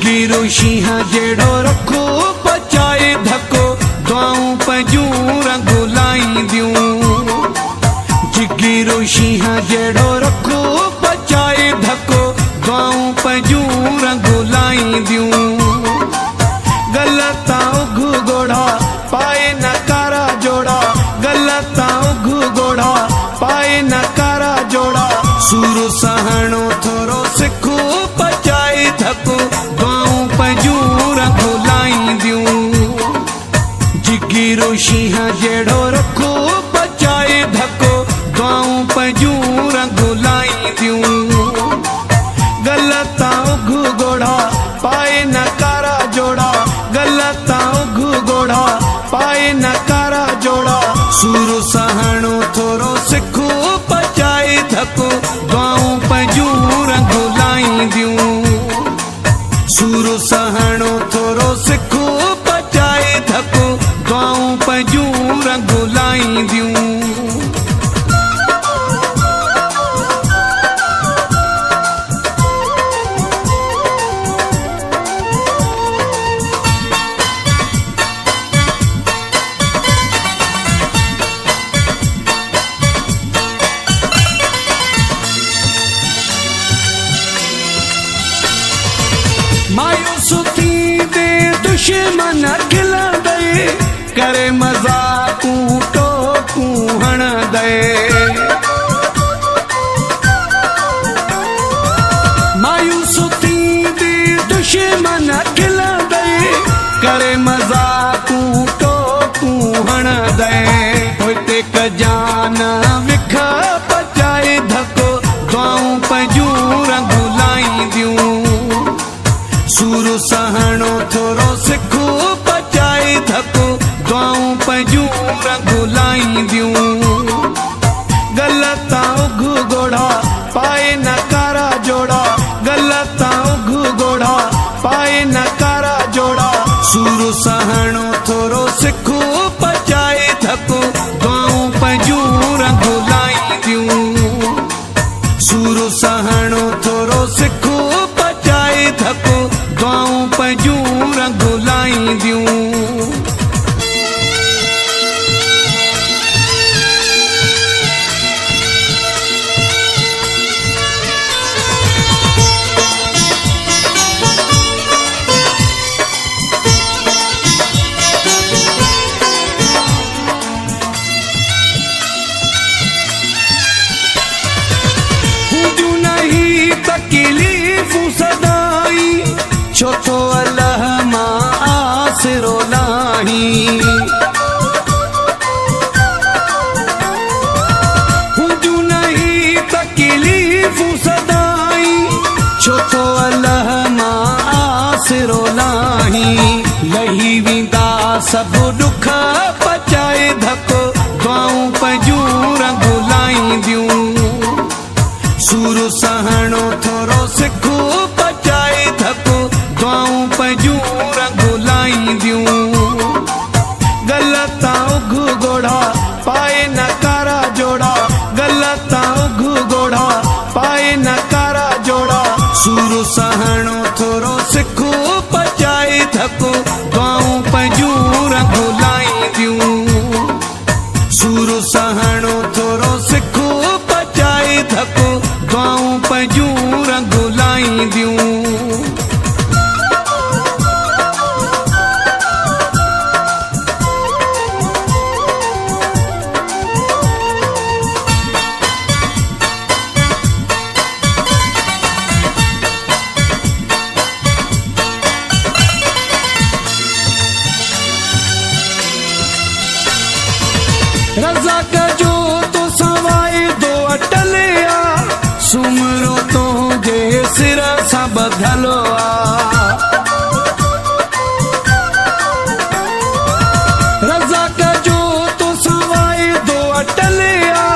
जिगीरो शीहा जेड़ो रखो पचाए धको द्वाऊं पंजूं रंगो लाईंदियूं। जिगीरो शीहा जेड़ो रखो पचाए धको द्वाऊं पंजूं रंगो लाईंदियूं। गलता उघ गोड़ा पाए न कारा जोड़ा, गलता उघ गोड़ा पाए न कारा जोड़ा। सूर सहणो थोरो सिखो पचाए धको द्वाऊं पंजूं रंगो लाईंदियूं। जिगीरो शीहा जेड़ो रखो पचाए धको द्वाऊं पंजूं रंगो लाईंदियूं। गलता उघ गोड़ा पाए न कारा जोड़ा, गलता उघ गोड़ा पाए न कारा जोड़ा। सूर सहणो थोरो सिखो पचाए धको द्वाऊं पंजूं रंगो लाईंदियूं। सूर सहणो थोरो सिखो पचाए धको द्वाऊं पंजूं रंगो लाईंदियूं। मायूस थी दे दुश्मन खिलंदे, करे मज़ाकूं टोकूं हणंदे। मायूस थी दे दुश्मन खिलंदे, करे मज़ाकूं टोकूं हणंदे। हुते कजान विख पचाए धको द्वाऊं पंजूं रंगो लाईंदियूं। सूर सहणो थोरो सिखो पचाए धको द्वाऊं पंजूं रंगो लाईंदियूं। गलता उघ गोड़ा पाए न कारा जोड़ा, गलता उघ गोड़ा पाए न कारा जोड़ा। सूर सहणो थोरो सिखो पचाए धको द्वाऊं पंजूं रंगो लाईंदियूं। सूर सहणो थोरो सिखो पचाए धको द्वाऊं पंजूं रंगो लाईंदियूं। हूंदियूं नहीं तकलीफ़ूं सदाई, छो तो अल्लाह मां आसिरो नाही। हूंदियूं नहीं तकलीफ़ूं सदाई, छो तो अल्लाह मां आसिरो नाही। लही वेंदा सभु ॾुख पचाए धको द्वाऊं पंजूं रंगो लाईंदियूं। सूर सहणो थोरो सिखो पचाए धको द्वाऊं पंजूं रंगो लाईंदियूं। गलता उघ गोड़ा पाए न कारा जोड़ा, गलता उघ गोड़ा पाए न कारा जोड़ा। सूर सहणो थोरो सिखो पचाए धको द्वाऊं पंजूं रंगो लाईंदियूं। सूर सहणो थोरो सिखो पचाए धको द्वाऊं पंजूं रंगो लाईंदियूं। रज़ाक जो तो सवाए दो अटलिया, सुमरो तो जे सिर सां ॿधलु आ। रज़ाक जो तो सवाए दो अटलिया,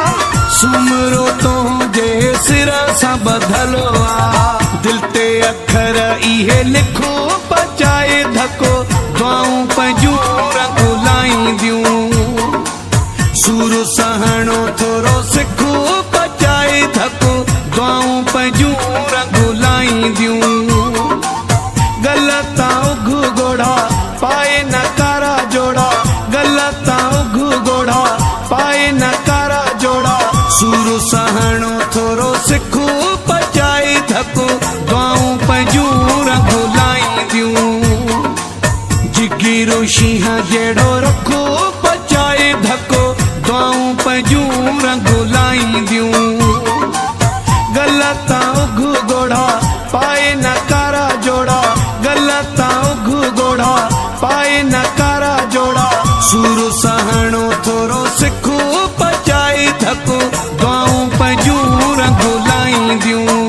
सुमरो तो जे सिर सां ॿधलु आ। दिल ते अखर इहे लिखो पचाए धको द्वाऊं पंजूं रंगो लाईंदियूं। सूर सहणो थोरो सिखो पचाए धको द्वाऊं पंजूं रंगो लाईंदियूं। गल लाईंदियूं गलता उघ गोड़ा पाए न कारा जोड़ा गलता उघ गोड़ा पाए न कारा जोड़ा सूर सहणो थोरो सिखो पचाए धको दुआऊं पंजूं रंग लाईंदियूं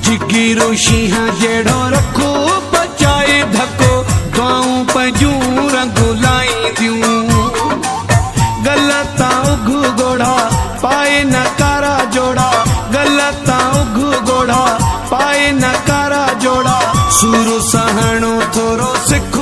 जिगीरो शींहं जहिड़ो रखो पचाए धको दुआऊं पंजूं रंग लाईंदियूं गलता उघ गोड़ा पाए न कारा जोड़ा गलता उघ गोड़ा पाए न कारा जोड़ा सूर सहणो थोरो सिखो